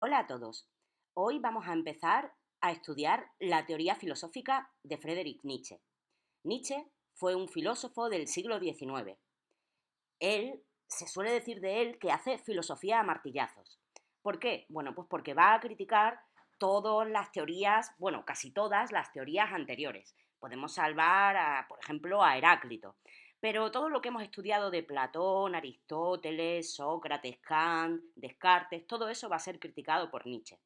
Hola a todos. Hoy vamos a empezar a estudiar la teoría filosófica de Friedrich Nietzsche. Nietzsche fue un filósofo del siglo XIX. Se suele decir de él que hace filosofía a martillazos. ¿Por qué? Bueno, pues porque va a criticar todas las teorías, bueno, casi todas las teorías anteriores. Podemos salvar, por ejemplo, a Heráclito. Pero todo lo que hemos estudiado de Platón, Aristóteles, Sócrates, Kant, Descartes, todo eso va a ser criticado por Nietzsche.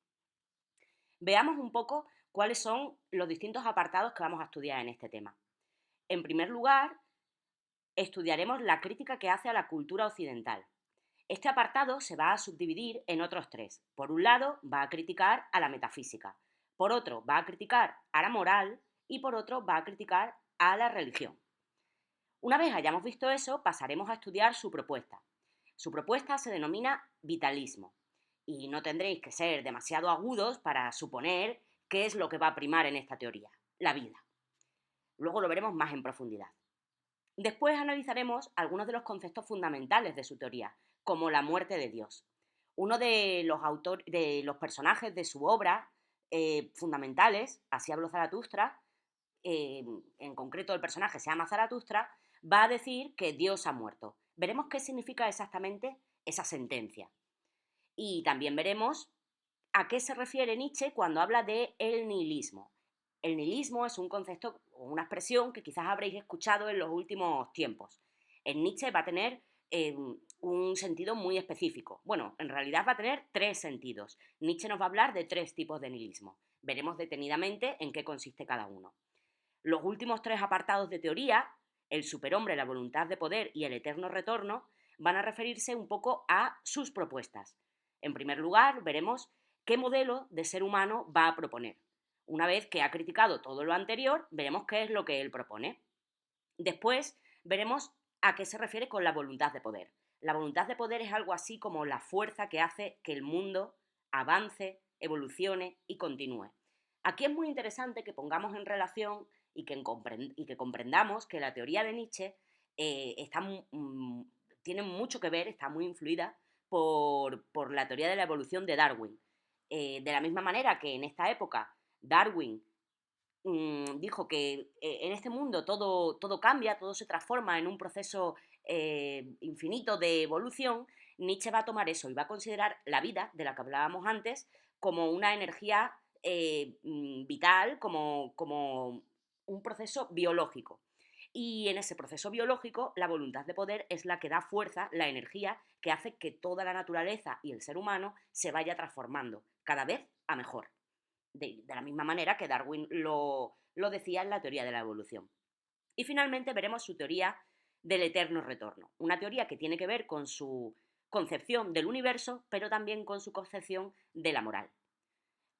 Veamos un poco cuáles son los distintos apartados que vamos a estudiar en este tema. En primer lugar, estudiaremos la crítica que hace a la cultura occidental. Este apartado se va a subdividir en otros tres. Por un lado, va a criticar a la metafísica. Por otro, va a criticar a la moral. Y por otro, va a criticar a la religión. Una vez hayamos visto eso, pasaremos a estudiar su propuesta. Su propuesta se denomina vitalismo. Y no tendréis que ser demasiado agudos para suponer qué es lo que va a primar en esta teoría: la vida. Luego lo veremos más en profundidad. Después analizaremos algunos de los conceptos fundamentales de su teoría, como la muerte de Dios. Uno de los personajes de su obra fundamentales, Así habló Zaratustra, en concreto el personaje se llama Zaratustra, va a decir que Dios ha muerto. Veremos qué significa exactamente esa sentencia. Y también veremos a qué se refiere Nietzsche cuando habla de el nihilismo. El nihilismo es un concepto o una expresión que quizás habréis escuchado en los últimos tiempos. En Nietzsche va a tener un sentido muy específico. Bueno, en realidad va a tener tres sentidos. Nietzsche nos va a hablar de tres tipos de nihilismo. Veremos detenidamente en qué consiste cada uno. Los últimos tres apartados de teoría, el superhombre, la voluntad de poder y el eterno retorno, van a referirse un poco a sus propuestas. En primer lugar, veremos qué modelo de ser humano va a proponer. Una vez que ha criticado todo lo anterior, veremos qué es lo que él propone. Después, veremos a qué se refiere con la voluntad de poder. La voluntad de poder es algo así como la fuerza que hace que el mundo avance, evolucione y continúe. Aquí es muy interesante que pongamos en relación y que comprendamos que la teoría de Nietzsche tiene mucho que ver, está muy influida por la teoría de la evolución de Darwin. De la misma manera que en esta época Darwin dijo que en este mundo todo cambia, todo se transforma en un proceso infinito de evolución. Nietzsche va a tomar eso y va a considerar la vida, de la que hablábamos antes, como una energía vital, como un proceso biológico. Y en ese proceso biológico, la voluntad de poder es la que da fuerza, la energía que hace que toda la naturaleza y el ser humano se vaya transformando cada vez a mejor. De la misma manera que Darwin lo decía en la teoría de la evolución. Y finalmente veremos su teoría del eterno retorno, una teoría que tiene que ver con su concepción del universo, pero también con su concepción de la moral.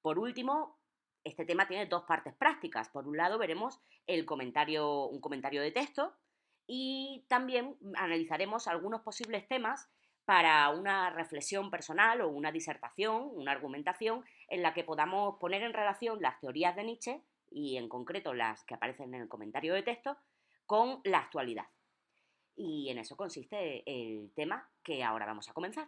Por último, este tema tiene dos partes prácticas. Por un lado veremos un comentario de texto y también analizaremos algunos posibles temas para una reflexión personal o una disertación, una argumentación en la que podamos poner en relación las teorías de Nietzsche y en concreto las que aparecen en el comentario de texto con la actualidad. Y en eso consiste el tema que ahora vamos a comenzar.